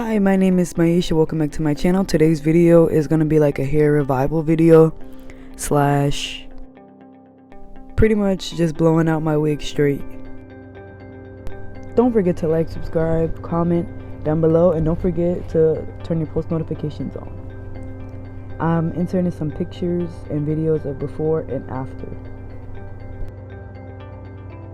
Hi, my name is Myeishashanell. Welcome back to my channel. Today's video is going to be like a hair revival video slash pretty much just blowing out my wig straight. Don't forget to like, subscribe, comment down below, and don't forget to turn your post notifications on. I'm inserting some pictures and videos of before and after.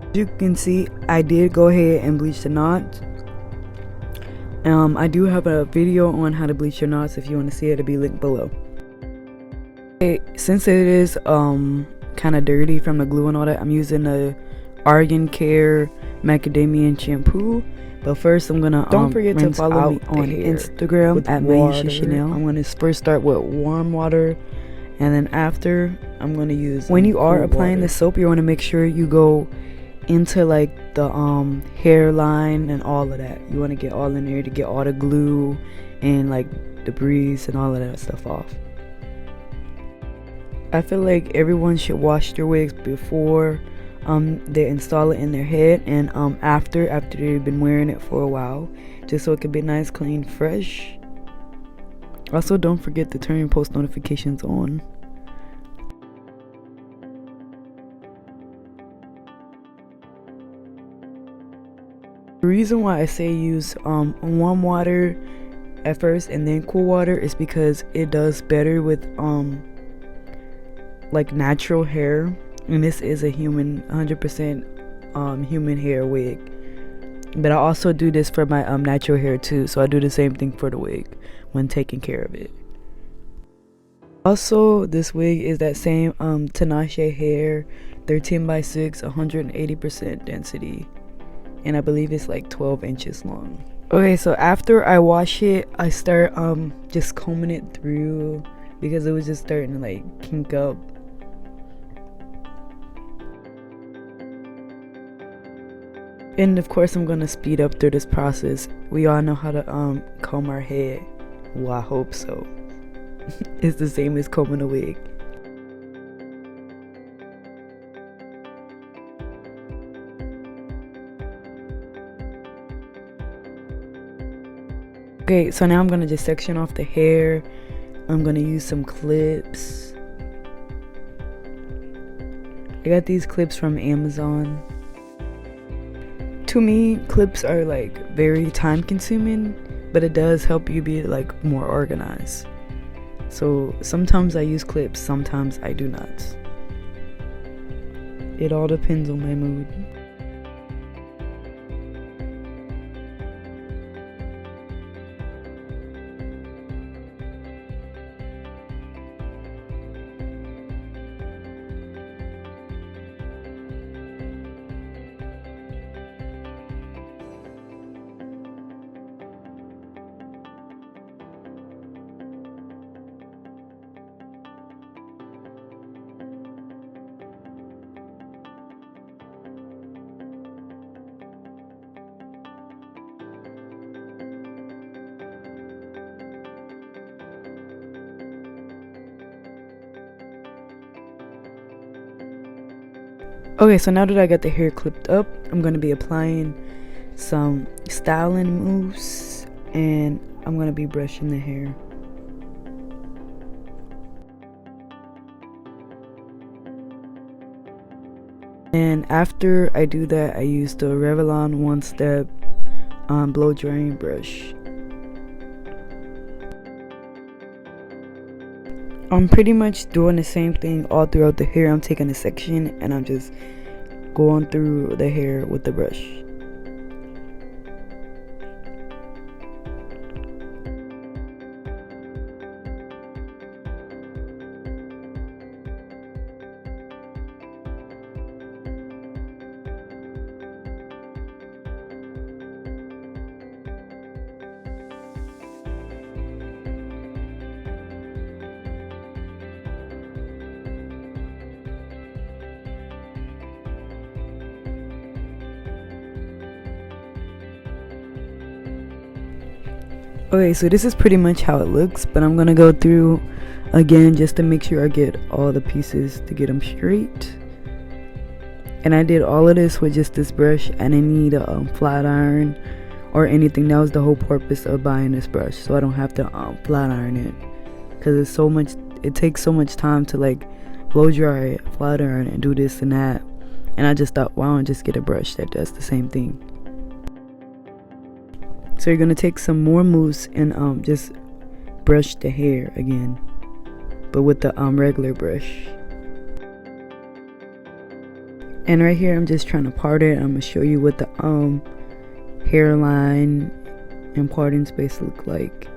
As you can see, I did go ahead and bleach the knots. I do have a video on how to bleach your knots. If you want to see it, it'll be linked below. Okay, since it is kind of dirty from the glue and all that, I'm using the Argan Care macadamia shampoo. But first, I'm gonna don't forget to follow me on Instagram at Myeishashanell. I'm gonna first start with warm water, and then after I'm gonna use. When you are applying the soap, you want to make sure you go into like the hairline and all of that. You want to get all in there to get all the glue and like debris and all of that stuff off. I feel like everyone should wash their wigs before they install it in their head, and after they've been wearing it for a while, just so it can be nice, clean, fresh. Also, don't forget to turn your post notifications on. The reason why I say use warm water at first and then cool water is because it does better with like natural hair, and this is a 100% human hair wig. But I also do this for my natural hair too, so I do the same thing for the wig when taking care of it. Also, this wig is that same Tinashe hair, 13x6, 180% density. And I believe it's like 12 inches long. Okay, so after I wash it, I start just combing it through because it was just starting to like kink up. And of course, I'm gonna speed up through this process. We all know how to comb our hair. Well, I hope so. It's the same as combing a wig. Okay, so now I'm gonna just section off the hair. I'm gonna use some clips. I got these clips from Amazon. To me, clips are like very time consuming, but it does help you be like more organized. So sometimes I use clips, sometimes I do not. It all depends on my mood. Okay, so now that I got the hair clipped up, I'm going to be applying some styling moves, and I'm going to be brushing the hair. And after I do that, I use the Revlon One Step blow drying brush. I'm pretty much doing the same thing all throughout the hair. I'm taking a section and I'm just going through the hair with the brush. Okay, so this is pretty much how it looks, but I'm gonna go through again just to make sure I get all the pieces to get them straight. And I did all of this with just this brush. I didn't need a flat iron or anything. That was the whole purpose of buying this brush, so I don't have to flat iron it, because it takes so much time to like blow dry, flat iron, and do this and that. And I just thought, why don't I just get a brush that does the same thing. So you're gonna take some more mousse and just brush the hair again, but with the regular brush. And right here, I'm just trying to part it. I'm gonna show you what the hairline and parting space look like.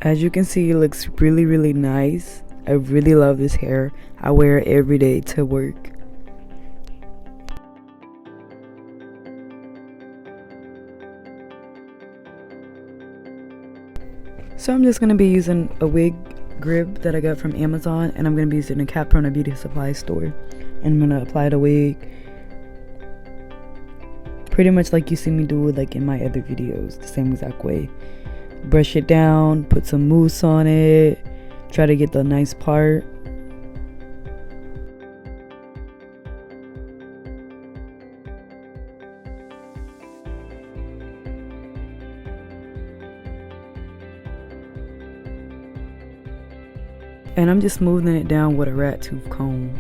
As you can see, it looks really, really nice. I really love this hair. I wear it every day to work. So I'm just going to be using a wig grip that I got from Amazon, and I'm going to be using a cap from a beauty supply store. And I'm going to apply the wig pretty much like you see me do it like in my other videos, the same exact way. Brush it down, put some mousse on it, try to get the nice part. And I'm just smoothing it down with a rat tooth comb.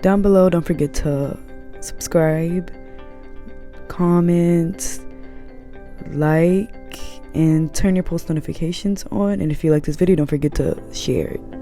Down below, don't forget to subscribe, comment, like, and turn your post notifications on. And if you like this video, don't forget to share it.